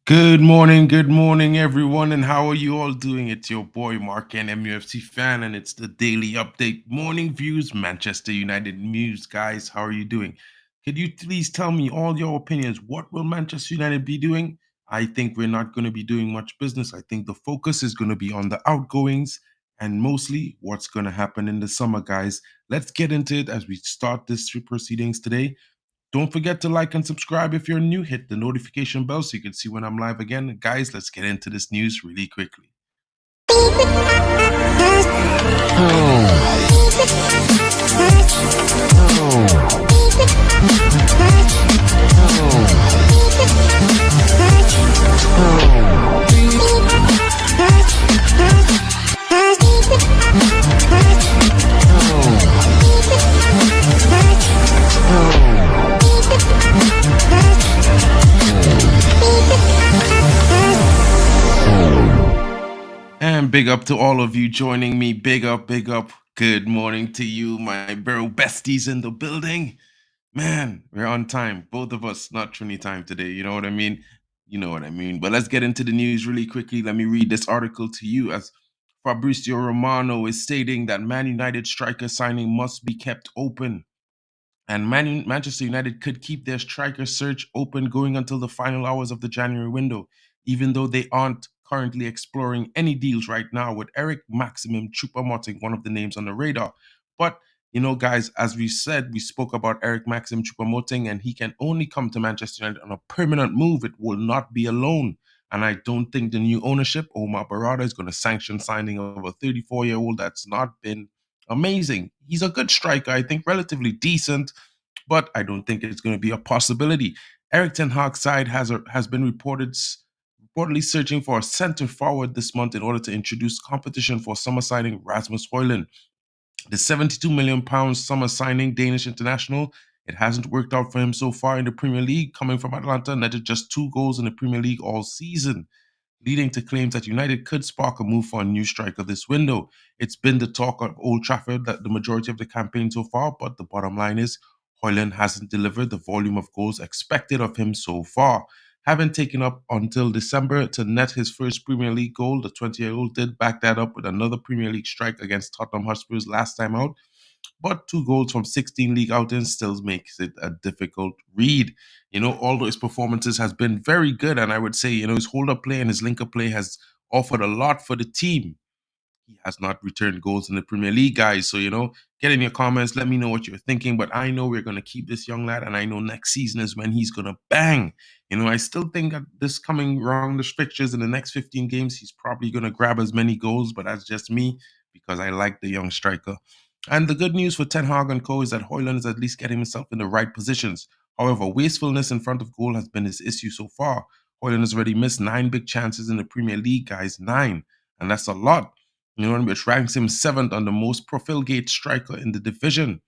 Good morning, everyone, and how are you all doing? It's your boy Mark, an MUFC fan, and it's the daily update morning views, Manchester United news, guys. How are you doing? Could you please tell me all your opinions? What will Manchester United be doing? I think we're not going to be doing much business. I think the focus is going to be on the outgoings and mostly what's going to happen in the summer, guys. Let's get into it as we start this proceedings today. Don't forget to like and subscribe if you're new. Hit the notification bell so you can see when I'm live again. Guys, let's get into this news really quickly. And big up to all of you joining me. Big up, big up. Good morning to you, my bro besties in the building. Man, we're on time. Both of us, not Trini time today. You know what I mean? You know what I mean. But let's get into the news really quickly. Let me read this article to you as Fabrizio Romano is stating that Man United striker signing must be kept open. And Manchester United could keep their striker search open going until the final hours of the January window, even though they aren't currently exploring any deals right now, with Eric Maximum Choupo-Moting one of the names on the radar. But guys, as we said, we spoke about Eric Maxim Choupo-Moting, and he can only come to Manchester United on a permanent move. It will not be a loan. And I don't think the new ownership, Omar Barada, is going to sanction signing of a 34-year-old that's not been amazing. He's a good striker, I think, relatively decent, but I don't think it's going to be a possibility. Eric Ten Hag's side has been reportedly searching for a center forward this month in order to introduce competition for summer signing Rasmus Højlund. The £72 million summer signing Danish international, it hasn't worked out for him so far in the Premier League, coming from Atlanta, netted just 2 goals in the Premier League all season, leading to claims that United could spark a move for a new striker this window. It's been the talk of Old Trafford that the majority of the campaign so far, but the bottom line is Højlund hasn't delivered the volume of goals expected of him so far. Having taken up until December to net his first Premier League goal, the 20-year-old did back that up with another Premier League strike against Tottenham Hotspurs last time out, but 2 goals from 16 league outings still makes it a difficult read. Although his performances has been very good, and I would say, his hold-up play and his link-up play has offered a lot for the team. He has not returned goals in the Premier League, guys. So, get in your comments. Let me know what you're thinking. But I know we're going to keep this young lad, and I know next season is when he's going to bang. I still think that this coming round of fixtures in the next 15 games, he's probably going to grab as many goals. But that's just me because I like the young striker. And the good news for Ten Hag and co is that Højlund is at least getting himself in the right positions. However, wastefulness in front of goal has been his issue so far. Højlund has already missed 9 big chances in the Premier League, guys. 9. And that's a lot. Which ranks him 7th on the most profligate striker in the division.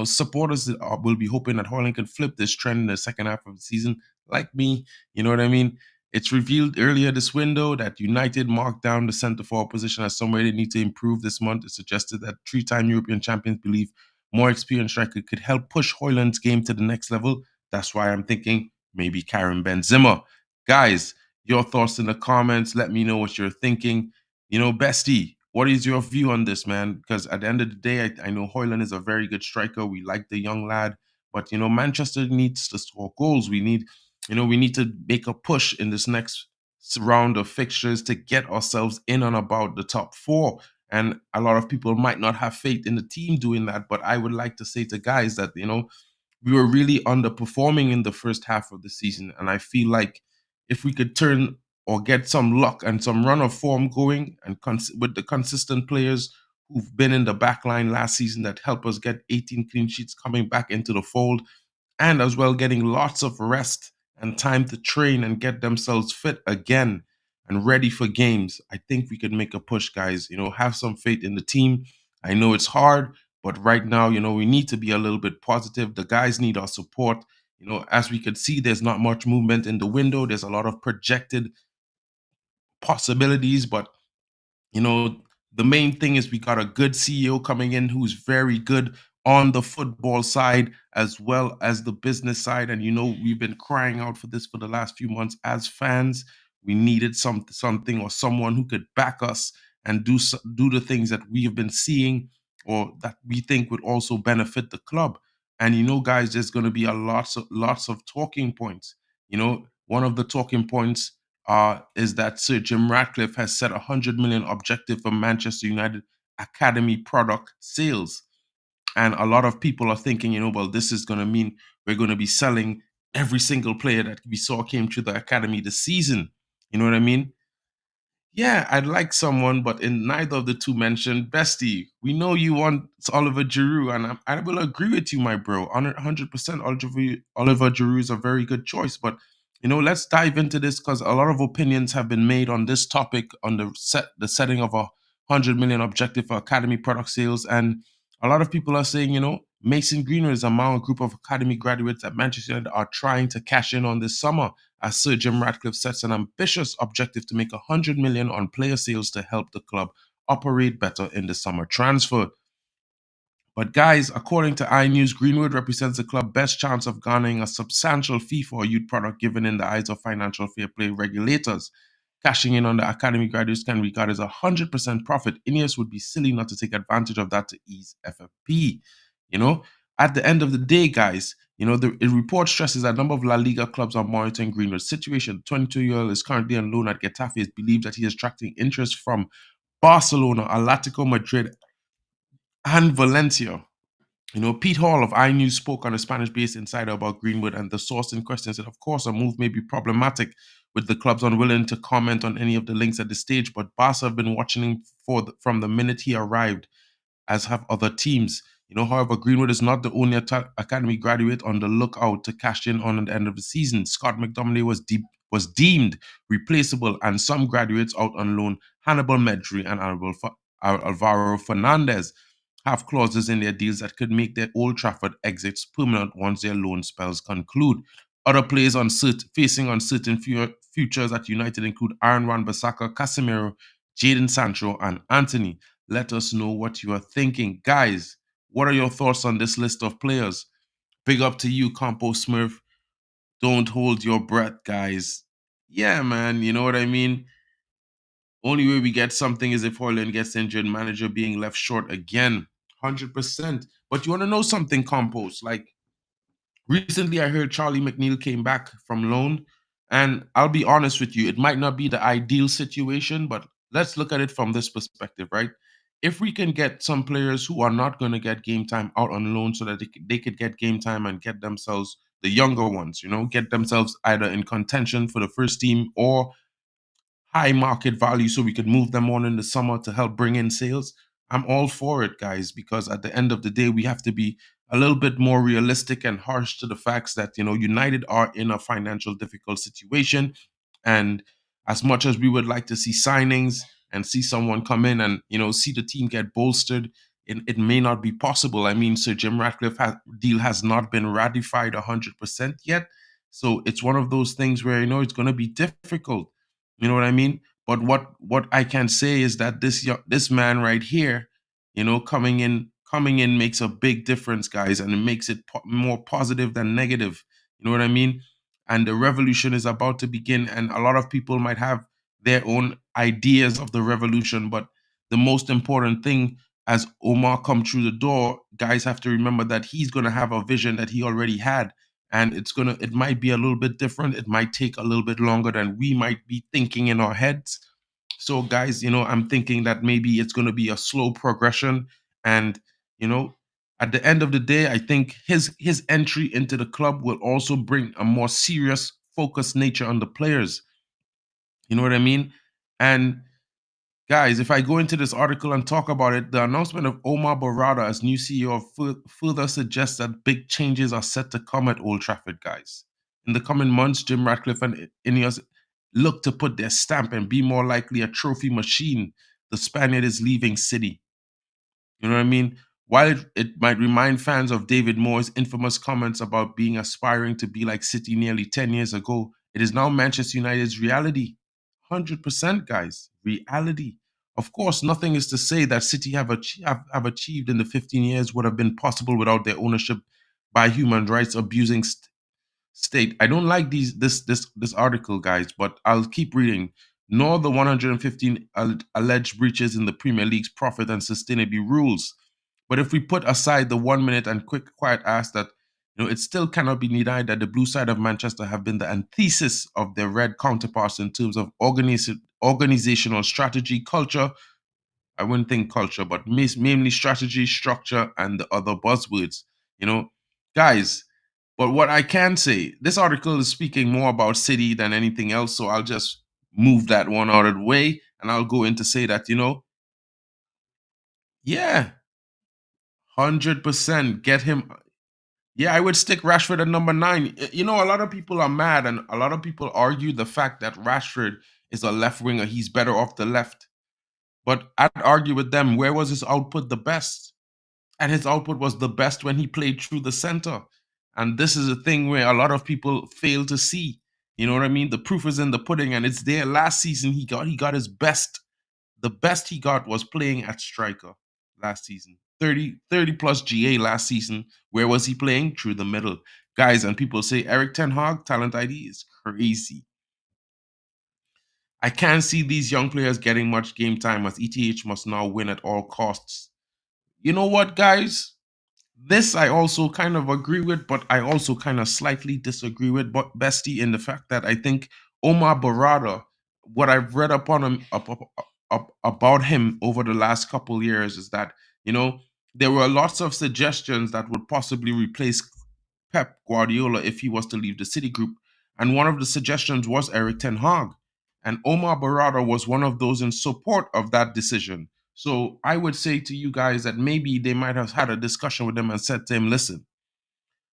Supporters will be hoping that Højlund can flip this trend in the second half of the season, like me. You know what I mean? It's revealed earlier this window that United marked down the centre forward position as somewhere they need to improve this month. It suggested that 3-time European champions believe more experienced striker could help push Højlund's game to the next level. That's why I'm thinking maybe Karim Benzema. Guys, your thoughts in the comments. Let me know what you're thinking. Bestie, what is your view on this, man? Because at the end of the day, I know Højlund is a very good striker. We like the young lad, but Manchester needs to score goals. We need to make a push in this next round of fixtures to get ourselves in and about the top 4. And a lot of people might not have faith in the team doing that, but I would like to say to guys that we were really underperforming in the first half of the season, and I feel like if we could turn or get some luck and some run of form going, and with the consistent players who've been in the back line last season that help us get 18 clean sheets coming back into the fold, and as well getting lots of rest and time to train and get themselves fit again and ready for games, I think we could make a push, guys. Have some faith in the team. I know it's hard, but right now, we need to be a little bit positive. The guys need our support. As we could see, there's not much movement in the window. There's a lot of projected possibilities, but the main thing is we got a good CEO coming in who's very good on the football side as well as the business side. And we've been crying out for this for the last few months as fans. We needed something or someone who could back us and do the things that we have been seeing or that we think would also benefit the club. And guys, there's going to be a lots of talking points. One of the talking points is that Sir Jim Ratcliffe has set 100 million objective for Manchester United academy product sales. And a lot of people are thinking, well, this is going to mean we're going to be selling every single player that we saw came through the academy this season. You know what I mean? Yeah, I'd like someone, but in neither of the two mentioned, Bestie, we know you want Oliver Giroud, and I will agree with you, my bro. 100%, Oliver Giroud is a very good choice. But let's dive into this because a lot of opinions have been made on this topic on the setting of 100 million objective for academy product sales, and a lot of people are saying, Mason Greenwood is among a group of academy graduates at Manchester United are trying to cash in on this summer as Sir Jim Ratcliffe sets an ambitious objective to make 100 million on player sales to help the club operate better in the summer transfer. But guys, according to iNews, Greenwood represents the club's best chance of garnering a substantial fee for a youth product given in the eyes of financial fair play regulators. Cashing in on the academy graduates can be regarded as a 100% profit. Ineos would be silly not to take advantage of that to ease FFP. At the end of the day, guys, the report stresses that a number of La Liga clubs are monitoring Greenwood's situation. 22-year-old is currently on loan at Getafe. It's believed that he is attracting interest from Barcelona, Atletico Madrid, and Valencia. Pete Hall of iNews spoke on a Spanish-based insider about Greenwood, and the source in question said, of course, a move may be problematic with the clubs unwilling to comment on any of the links at this stage, but Barca have been watching him from the minute he arrived, as have other teams. However, Greenwood is not the only academy graduate on the lookout to cash in on at the end of the season. Scott McDominay was deemed replaceable, and some graduates out on loan, Hannibal Medri and Alvaro Fernandez, have clauses in their deals that could make their Old Trafford exits permanent once their loan spells conclude. Other players facing uncertain futures at United include Aaron Wan-Bissaka, Casemiro, Jadon Sancho, and Anthony. Let us know what you are thinking. Guys, what are your thoughts on this list of players? Big up to you, Compo Smurf. Don't hold your breath, guys. Yeah, man, you know what I mean? Only way we get something is if Hoyland gets injured, manager being left short again. 100%. But you want to know something, Compost? Like, recently I heard Charlie McNeil came back from loan. And I'll be honest with you, it might not be the ideal situation, but let's look at it from this perspective, right? If we can get some players who are not going to get game time out on loan so that they could get game time and get themselves, the younger ones, get themselves either in contention for the first team or high market value so we could move them on in the summer to help bring in sales, I'm all for it, guys, because at the end of the day, we have to be a little bit more realistic and harsh to the facts that, United are in a financial difficult situation. And as much as we would like to see signings and see someone come in and, see the team get bolstered, it may not be possible. I mean, Sir Jim Ratcliffe deal has not been ratified 100% yet. So it's one of those things where, it's going to be difficult. You know what I mean? But what I can say is that this man right here, coming in makes a big difference, guys, and it makes it more positive than negative. You know what I mean? And the revolution is about to begin, and a lot of people might have their own ideas of the revolution, but the most important thing, as Omar come through the door, guys have to remember that he's going to have a vision that he already had, and it might be a little bit different. It might take a little bit longer than we might be thinking in our heads. So guys, I'm thinking that maybe it's going to be a slow progression, and you know at the end of the day, I think his entry into the club will also bring a more serious focused nature on the players. You know what I mean? And guys, if I go into this article and talk about it, the announcement of Omar Barada as new CEO further suggests that big changes are set to come at Old Trafford, guys. In the coming months, Jim Ratcliffe and Ineos look to put their stamp and be more likely a trophy machine. The Spaniard is leaving City. You know what I mean? While it might remind fans of David Moyes' infamous comments about being aspiring to be like City nearly 10 years ago, it is now Manchester United's reality. 100%, guys. Reality. Of course, nothing is to say that City have achieved in the 15 years would have been possible without their ownership by human rights abusing state. I don't like this article, guys, but I'll keep reading. Nor the 115 alleged breaches in the Premier League's profit and sustainability rules. But if we put aside the 1 minute and quiet ask that, it still cannot be denied that the blue side of Manchester have been the antithesis of their red counterparts in terms of organizational strategy, culture. I wouldn't think culture, but mainly strategy, structure, and the other buzzwords. You know, guys. But what I can say, this article is speaking more about City than anything else. So I'll just move that one out of the way, and I'll go in to say that, yeah, 100% get him. Yeah, I would stick Rashford at number 9. A lot of people are mad, and a lot of people argue the fact that Rashford is a left winger. He's better off the left. But I'd argue with them, where was his output the best? And his output was the best when he played through the center. And this is a thing where a lot of people fail to see. You know what I mean? The proof is in the pudding, and it's there. Last season, he got his best. The best he got was playing at striker last season. 30 plus GA last season. Where was he playing? Through the middle. Guys, and people say Eric Ten Hag, talent ID is crazy. I can't see these young players getting much game time as ETH must now win at all costs. You know what, guys? This I also kind of agree with, but I also kind of slightly disagree with Bestie in the fact that I think Omar Barada, what I've read upon him about him over the last couple years is that, there were lots of suggestions that would possibly replace Pep Guardiola if he was to leave the City group. And one of the suggestions was Eric Ten Hag. And Omar Barada was one of those in support of that decision. So I would say to you guys that maybe they might have had a discussion with him and said to him, listen,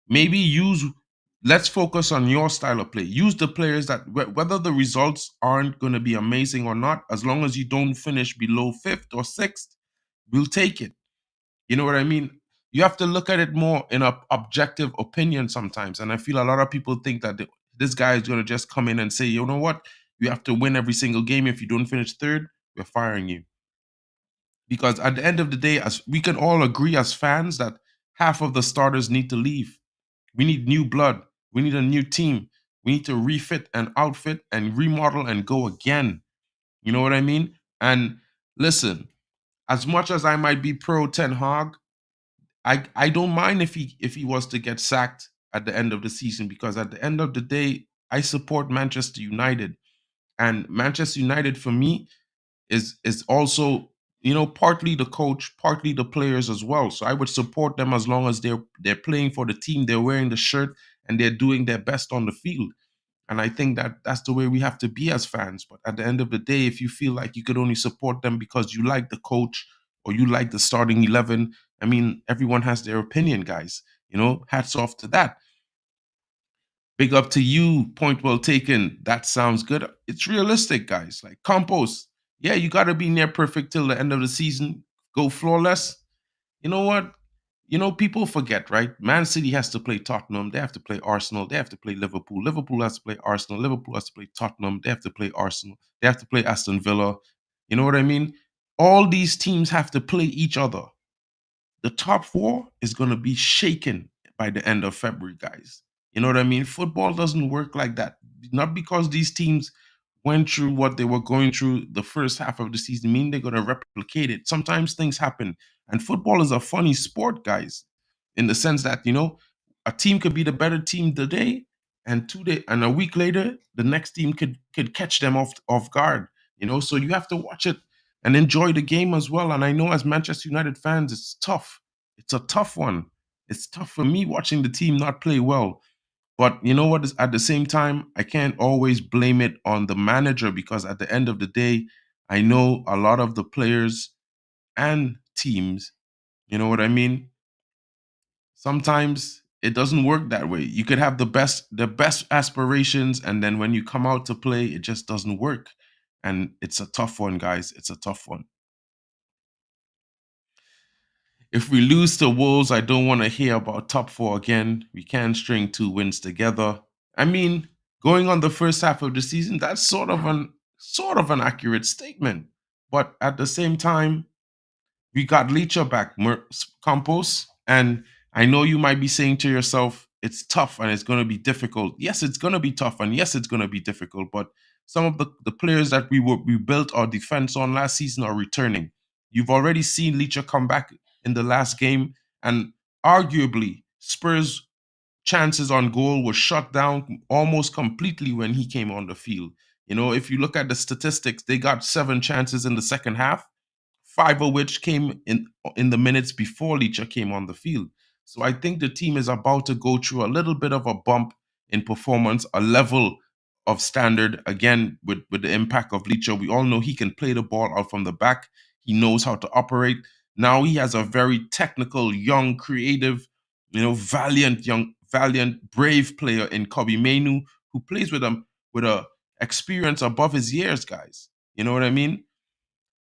maybe let's focus on your style of play. Use the players that, whether the results aren't going to be amazing or not, as long as you don't finish below 5th or 6th, we'll take it. You know what I mean? You have to look at it more in an objective opinion sometimes. And I feel a lot of people think that this guy is going to just come in and say, you know what? You have to win every single game. If you don't finish 3rd, we're firing you. Because at the end of the day, as we can all agree as fans that half of the starters need to leave. We need new blood. We need a new team. We need to refit and outfit and remodel and go again. You know what I mean? And listen, as much as I might be pro Ten Hag, I don't mind if he was to get sacked at the end of the season, because at the end of the day, I support Manchester United. And Manchester United for me is also, partly the coach, partly the players as well. So I would support them as long as they're playing for the team, they're wearing the shirt, and they're doing their best on the field. And I think that that's the way we have to be as fans. But at the end of the day, if you feel like you could only support them because you like the coach or you like the starting 11, I mean, everyone has their opinion, guys. Hats off to that. Big up to you. Point well taken. That sounds good. It's realistic, guys. Like Campos, yeah, you got to be near perfect till the end of the season. Go flawless. You know what? People forget, right? Man City has to play Tottenham. They have to play Arsenal. They have to play Liverpool. Liverpool has to play Arsenal. Liverpool has to play Tottenham. They have to play Arsenal. They have to play Aston Villa. You know what I mean? All these teams have to play each other. The top 4 is going to be shaken by the end of February, guys. You know what I mean? Football doesn't work like that. Not because these teams went through what they were going through the first half of the season mean they're going to replicate it. Sometimes things happen. And football is a funny sport, guys, in the sense that, a team could be the better team today, and 2 day and a week later, the next team could catch them off guard. So you have to watch it and enjoy the game as well. And I know as Manchester United fans, it's tough. It's a tough one. It's tough for me watching the team not play well. But you know what? At the same time, I can't always blame it on the manager, because at the end of the day, I know a lot of the players and teams, you know what I mean? Sometimes it doesn't work that way. You could have the best aspirations, and then when you come out to play, it just doesn't work. And it's a tough one, guys. It's a tough one. If we lose to Wolves, I don't want to hear about top 4 again. We can't string 2 wins together. I mean, going on the first half of the season, that's sort of an accurate statement. But at the same time, we got Leacher back, Campos, and I know you might be saying to yourself, it's tough and it's going to be difficult. Yes, it's going to be tough, and yes, it's going to be difficult. But some of the players that we built our defense on last season are returning. You've already seen Leacher come back in the last game, and arguably Spurs' chances on goal were shut down almost completely when he came on the field. You know, if you look at the statistics, they got 7 chances in the second half, 5 of which came in the minutes before Leacher came on the field. So I think the team is about to go through a little bit of a bump in performance, a level of standard again with the impact of Leacher. We all know he can play the ball out from the back. He knows how to operate. Now he has a very technical, young, creative, valiant, brave player in Kobe Mainu who plays with a experience above his years, guys. You know what I mean?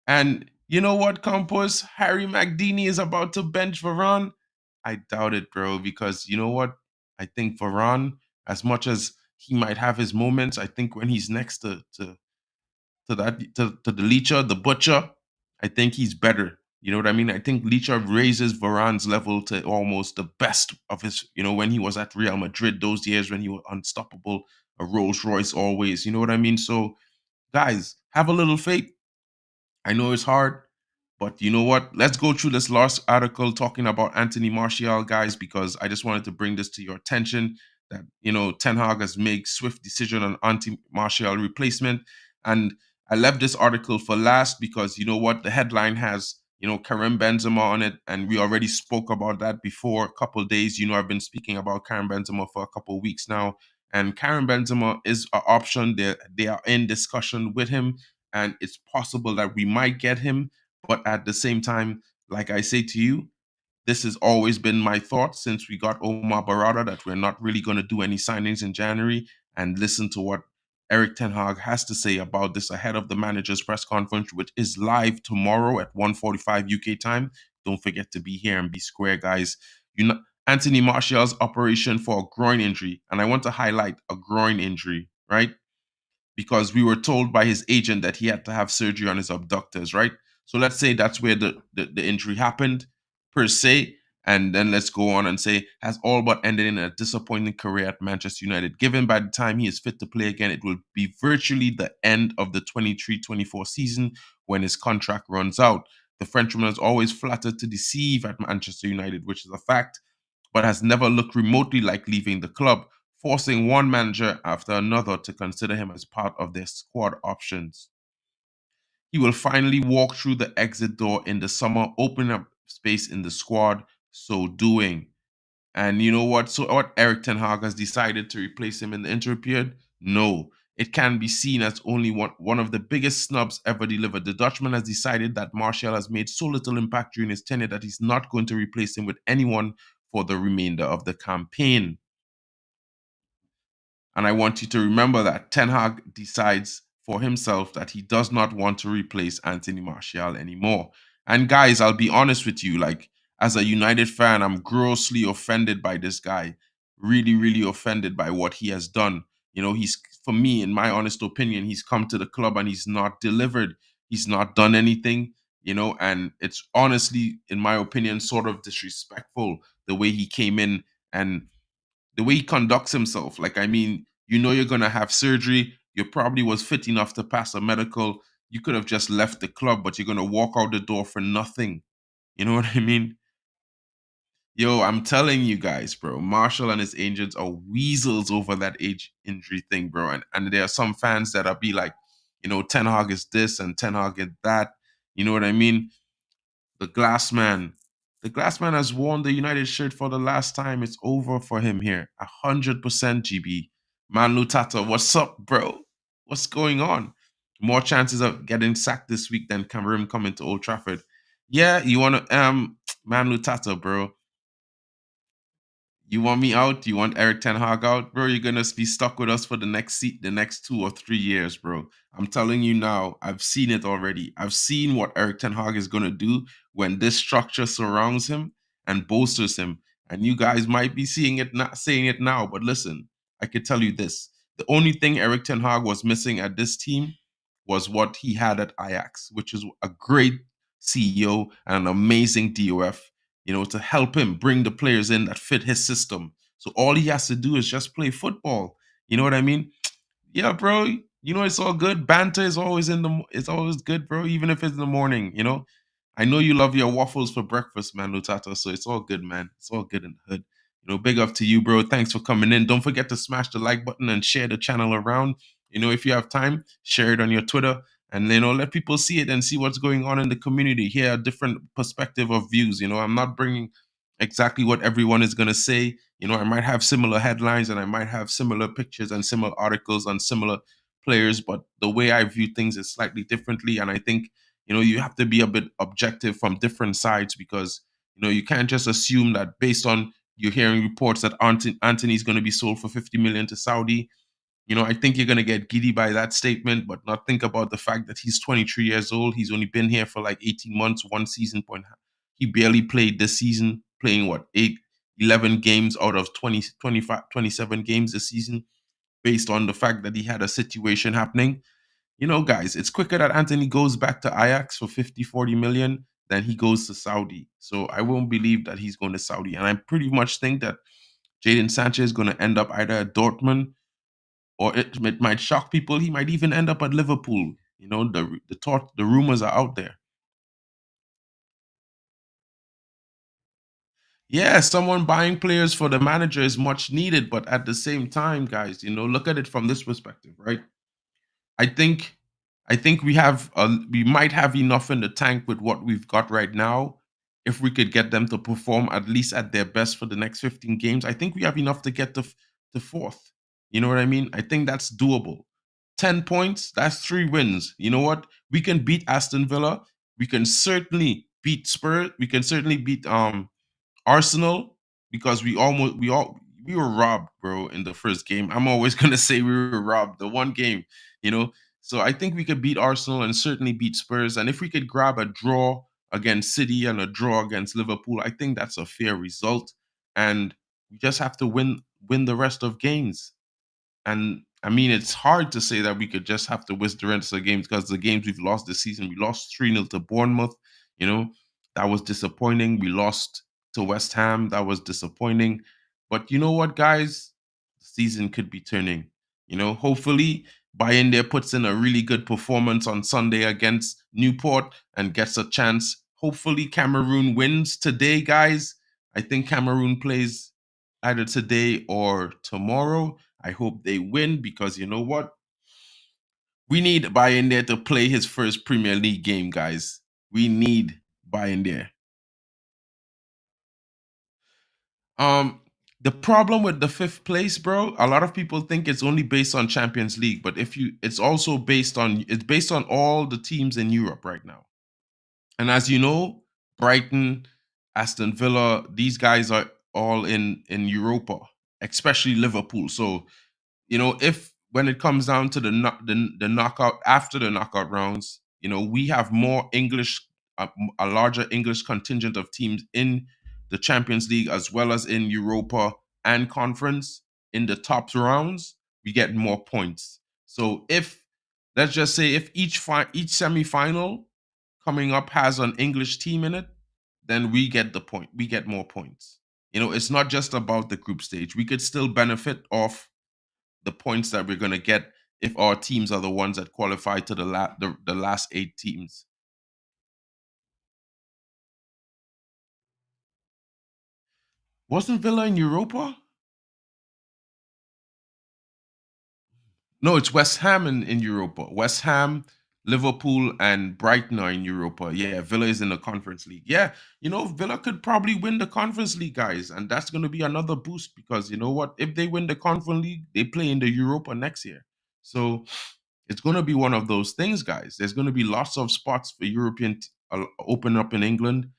And you know what, Campos? Harry McDeany is about to bench Varane. I doubt it, bro, because you know what? I think Varane, as much as he might have his moments, I think when he's next to the Leacher, the Butcher, I think he's better. You know what I mean? I think Leacher raises Varane's level to almost the best of his, when he was at Real Madrid, those years when he was unstoppable, a Rolls Royce always. You know what I mean? So, guys, have a little faith. I know it's hard, but you know what? Let's go through this last article talking about Anthony Martial, guys, because I just wanted to bring this to your attention that, Ten Hag has made swift decision on Anthony Martial replacement. And I left this article for last because you know what? The headline has, Karim Benzema on it. And we already spoke about that before a couple of days. I've been speaking about Karim Benzema for a couple of weeks now. And Karim Benzema is an option. They are in discussion with him, and it's possible that we might get him. But at the same time, like I say to you, this has always been my thought since we got Omar Barada that we're not really going to do any signings in January, and listen to what Eric Ten Hag has to say about this ahead of the manager's press conference, which is live tomorrow at 1:45 UK time. Don't forget to be here and be square, guys. Anthony Martial's operation for a groin injury, and I want to highlight a groin injury, right? Because we were told by his agent that he had to have surgery on his abductors, right? So let's say that's where the injury happened, per se. And then let's go on and say, has all but ended in a disappointing career at Manchester United. Given by the time he is fit to play again, it will be virtually the end of the 23-24 season when his contract runs out. The Frenchman is always flattered to deceive at Manchester United, which is a fact, but has never looked remotely like leaving the club, forcing one manager after another to consider him as part of their squad options. He will finally walk through the exit door in the summer, opening up space in the squad, so doing. And you know what? So what Eric Ten Hag has decided to replace him in the interim period? No. It can be seen as only one of the biggest snubs ever delivered. The Dutchman has decided that Martial has made so little impact during his tenure that he's not going to replace him with anyone for the remainder of the campaign. And I want you to remember that Ten Hag decides for himself that he does not want to replace Anthony Martial anymore. And guys, I'll be honest with you, like as a United fan, I'm grossly offended by this guy. Really, really offended by what he has done. He's, for me, in my honest opinion, he's come to the club and he's not delivered. He's not done anything, and it's honestly, in my opinion, sort of disrespectful the way he came in and the way he conducts himself. Like, I mean, you're gonna have surgery. You probably was fit enough to pass a medical. You could have just left the club, but you're gonna walk out the door for nothing. You know what I mean? Yo, I'm telling you guys, bro. Marshall and his agents are weasels over that age injury thing, bro. And there are some fans that are be like, Ten Hag is this and Ten Hag is that. You know what I mean? The glass man. The glass man has worn the United shirt for the last time. It's over for him here. 100% GB. Man Lutata, what's up, bro? What's going on? More chances of getting sacked this week than Cameroon coming to Old Trafford. Yeah, you wanna Man Lutata, bro. You want me out? You want Eric Ten Hag out, bro? You're gonna be stuck with us for the next 2 or 3 years, bro. I'm telling you now. I've seen it already. I've seen what Eric Ten Hag is gonna do when this structure surrounds him and bolsters him. And you guys might be seeing it, not saying it now, but listen, I can tell you this: the only thing Eric Ten Hag was missing at this team was what he had at Ajax, which is a great CEO and an amazing DOF, to help him bring the players in that fit his system. So all he has to do is just play football. You know what I mean? Yeah, bro. It's all good. Banter is always it's always good, bro, even if it's in the morning. I know you love your waffles for breakfast, man, Lutata. So it's all good, man. It's all good in the hood. Big up to you, bro. Thanks for coming in. Don't forget to smash the like button and share the channel around. If you have time, share it on your Twitter and let people see it and see what's going on in the community. Hear a different perspective of views. I'm not bringing exactly what everyone is gonna say. I might have similar headlines and I might have similar pictures and similar articles on similar players, but the way I view things is slightly differently. And I think, you have to be a bit objective from different sides because, you can't just assume that based on you're hearing reports that Anthony's going to be sold for 50 million to Saudi. I think you're going to get giddy by that statement, but not think about the fact that he's 23 years old. He's only been here for like 18 months, one season point. He barely played this season, playing what, 11 games out of 20, 25, 27 games this season, based on the fact that he had a situation happening. Guys, it's quicker that Anthony goes back to Ajax for 50, 40 million than he goes to Saudi. So I won't believe that he's going to Saudi. And I pretty much think that Jadon Sanchez is going to end up either at Dortmund or it might shock people. He might even end up at Liverpool. The rumors are out there. Yeah, someone buying players for the manager is much needed, but at the same time, guys, look at it from this perspective, right? I think we might have enough in the tank with what we've got right now. If we could get them to perform at least at their best for the next 15 games, I think we have enough to get to fourth. You know what I mean? I think that's doable. 10 points, that's 3 wins. You know what? We can beat Aston Villa. We can certainly beat Spurs. We can certainly beat Arsenal, because we were robbed, bro, in the first game. I'm always gonna say we were robbed the one game, you know. So I think we could beat Arsenal and certainly beat Spurs. And if we could grab a draw against City and a draw against Liverpool, I think that's a fair result. And we just have to win the rest of games. And I mean, it's hard to say that we could just have to win the rest of the games because the games we've lost this season, we lost 3-0 to Bournemouth. You know, that was disappointing. We lost to West Ham. That was disappointing. But you know what, guys? The season could be turning. Hopefully, Bayern there puts in a really good performance on Sunday against Newport and gets a chance. Hopefully, Cameroon wins today, guys. I think Cameroon plays either today or tomorrow. I hope they win because you know what? We need Bayern there to play his first Premier League game, guys. We need Bayern there. Um, the problem with the fifth place, bro, a lot of people think it's only based on Champions League, but it's also based on all the teams in Europe right now. And as you know, Brighton, Aston Villa, these guys are all in Europa, especially Liverpool. So if when it comes down to the knockout after the knockout rounds, we have more English, a larger English contingent of teams in the Champions League as well as in Europa and Conference in the top rounds, we get more points. So if let's just say if each semi-final coming up has an English team in it, then we get the point. We get more points. It's not just about the group stage. We could still benefit off the points that we're going to get if our teams are the ones that qualify to the last 8 teams. Wasn't Villa in Europa? No, it's West Ham in Europa. West Ham, Liverpool, and Brighton are in Europa. Yeah, Villa is in the Conference League. Yeah, Villa could probably win the Conference League, guys, and that's going to be another boost because you know what? If they win the Conference League, they play in the Europa next year. So it's going to be one of those things, guys. There's going to be lots of spots for open up in England.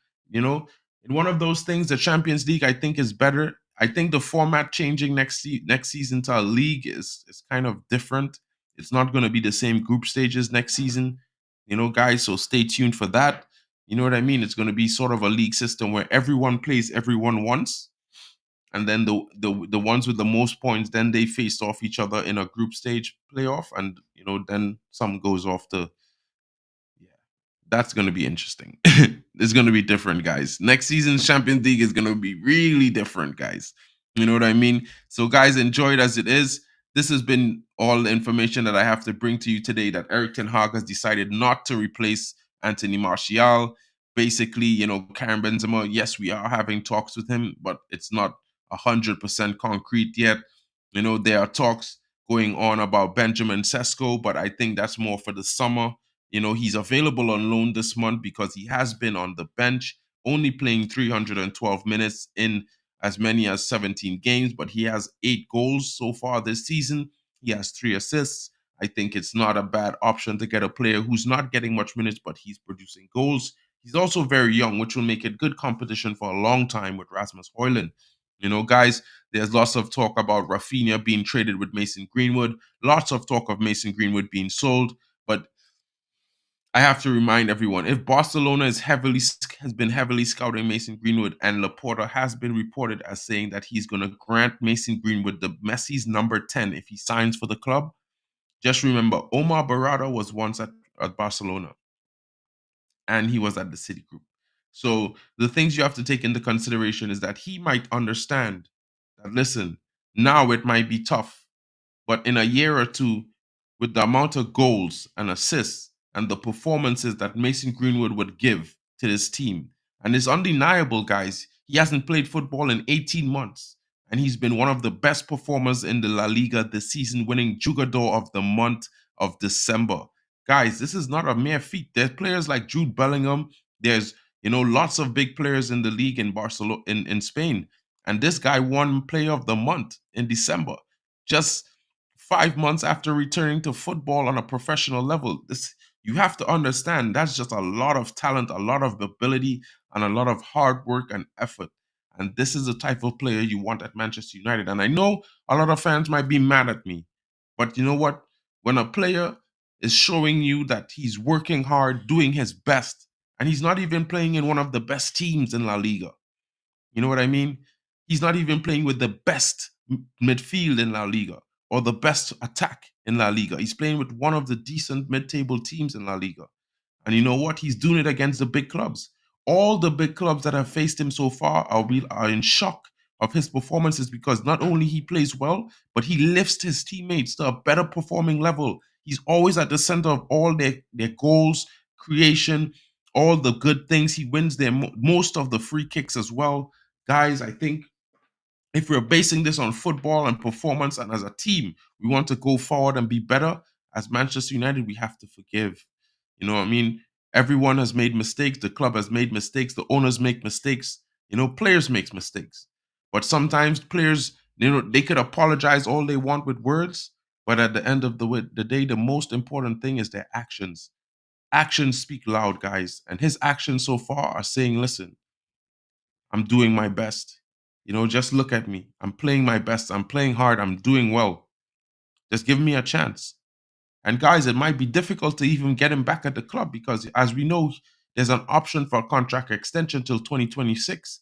In one of those things, the Champions League I think is better. I think the format changing next season to a league is kind of different. It's not going to be the same group stages next season, guys. So stay tuned for that. You know what I mean? It's going to be sort of a league system where everyone plays everyone once, and then the ones with the most points, then they face off each other in a group stage playoff, and then some goes off to. Yeah, that's going to be interesting. It's going to be different, guys. Next season's Champions League is going to be really different, guys. You know what I mean? So, guys, enjoy it as it is. This has been all the information that I have to bring to you today, that Eric Ten Hag has decided not to replace Anthony Martial. Basically, Karim Benzema, yes, we are having talks with him, but it's not 100% concrete yet. There are talks going on about Benjamin Sesko, but I think that's more for the summer. He's available on loan this month because he has been on the bench, only playing 312 minutes in as many as 17 games, but he has 8 goals so far this season. He has 3 assists. I think it's not a bad option to get a player who's not getting much minutes, but he's producing goals. He's also very young, which will make it good competition for a long time with Rasmus Højlund. Guys, there's lots of talk about Rafinha being traded with Mason Greenwood, lots of talk of Mason Greenwood being sold, but I have to remind everyone, if Barcelona has been heavily scouting Mason Greenwood, and Laporta has been reported as saying that he's going to grant Mason Greenwood the Messi's number 10 if he signs for the club, just remember Omar Barada was once at Barcelona, and he was at the City Group. So the things you have to take into consideration is that he might understand that, listen, now it might be tough, but in a year or two, with the amount of goals and assists and the performances that Mason Greenwood would give to this team, and it's undeniable, guys, he hasn't played football in 18 months, and he's been one of the best performers in the La Liga this season, winning Jugador of the month of December. Guys, this is not a mere feat. There's players like Jude Bellingham. There's lots of big players in the league in Barcelona, in Spain, and this guy won Player of the Month in December, just 5 months after returning to football on a professional level. You have to understand, that's just a lot of talent, a lot of ability, and a lot of hard work and effort. And this is the type of player you want at Manchester United. And I know a lot of fans might be mad at me, but you know what? When a player is showing you that he's working hard, doing his best, and he's not even playing in one of the best teams in La Liga, you know what I mean? He's not even playing with the best midfield in La Liga or the best attack in La Liga. He's playing with one of the decent mid-table teams in La Liga. And you know what? He's doing it against the big clubs. All the big clubs that have faced him so far are in shock of his performances, because not only he plays well, but he lifts his teammates to a better performing level. He's always at the center of all their goals, creation, all the good things. He wins most of the free kicks as well. Guys, I think if we're basing this on football and performance, and as a team, we want to go forward and be better, as Manchester United, we have to forgive. You know what I mean? Everyone has made mistakes. The club has made mistakes. The owners make mistakes. Players make mistakes. But sometimes players, they could apologize all they want with words, but at the end of the day, the most important thing is their actions. Actions speak loud, guys. And his actions so far are saying, listen, I'm doing my best. Just look at me. I'm playing my best. I'm playing hard. I'm doing well. Just give me a chance. And guys, it might be difficult to even get him back at the club, because as we know, there's an option for a contract extension till 2026,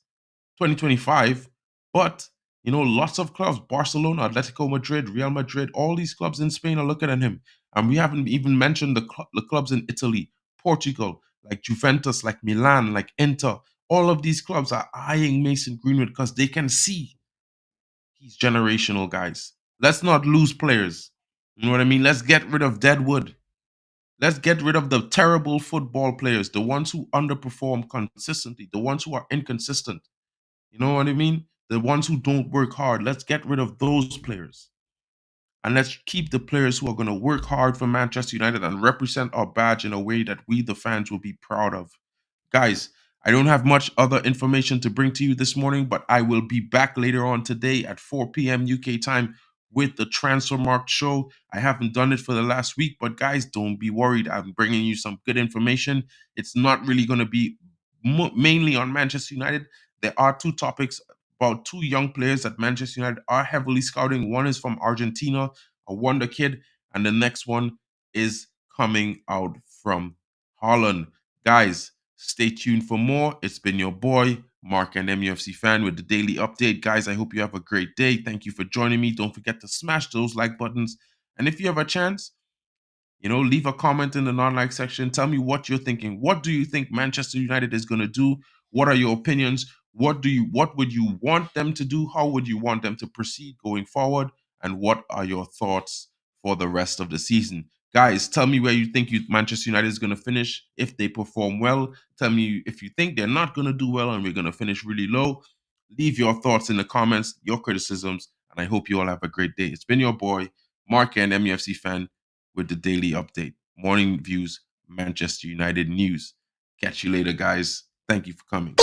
2025. But, lots of clubs, Barcelona, Atletico Madrid, Real Madrid, all these clubs in Spain are looking at him. And we haven't even mentioned the clubs in Italy, Portugal, like Juventus, like Milan, like Inter. All of these clubs are eyeing Mason Greenwood because they can see he's generational, guys. Let's not lose players. You know what I mean? Let's get rid of Deadwood. Let's get rid of the terrible football players, the ones who underperform consistently, the ones who are inconsistent. You know what I mean? The ones who don't work hard. Let's get rid of those players. And let's keep the players who are going to work hard for Manchester United and represent our badge in a way that we, the fans, will be proud of. Guys, I don't have much other information to bring to you this morning, but I will be back later on today at 4 p.m. UK time with the Transfermarkt show. I haven't done it for the last week, but guys, don't be worried. I'm bringing you some good information. It's not really going to be mainly on Manchester United. There are two topics about two young players that Manchester United are heavily scouting. One is from Argentina, a wonder kid, and the next one is coming out from Holland. Guys, stay tuned for more. It's been your boy, Mark and MUFC fan with the daily update. Guys, I hope you have a great day. Thank you for joining me. Don't forget to smash those like buttons. And if you have a chance, leave a comment in the non-like section. Tell me what you're thinking. What do you think Manchester United is going to do? What are your opinions? What would you want them to do? How would you want them to proceed going forward? And what are your thoughts for the rest of the season? Guys, tell me where you think Manchester United is going to finish if they perform well. Tell me if you think they're not going to do well and we're going to finish really low. Leave your thoughts in the comments, your criticisms, and I hope you all have a great day. It's been your boy, Mark and MUFC fan, with the daily update. Morning views, Manchester United news. Catch you later, guys. Thank you for coming.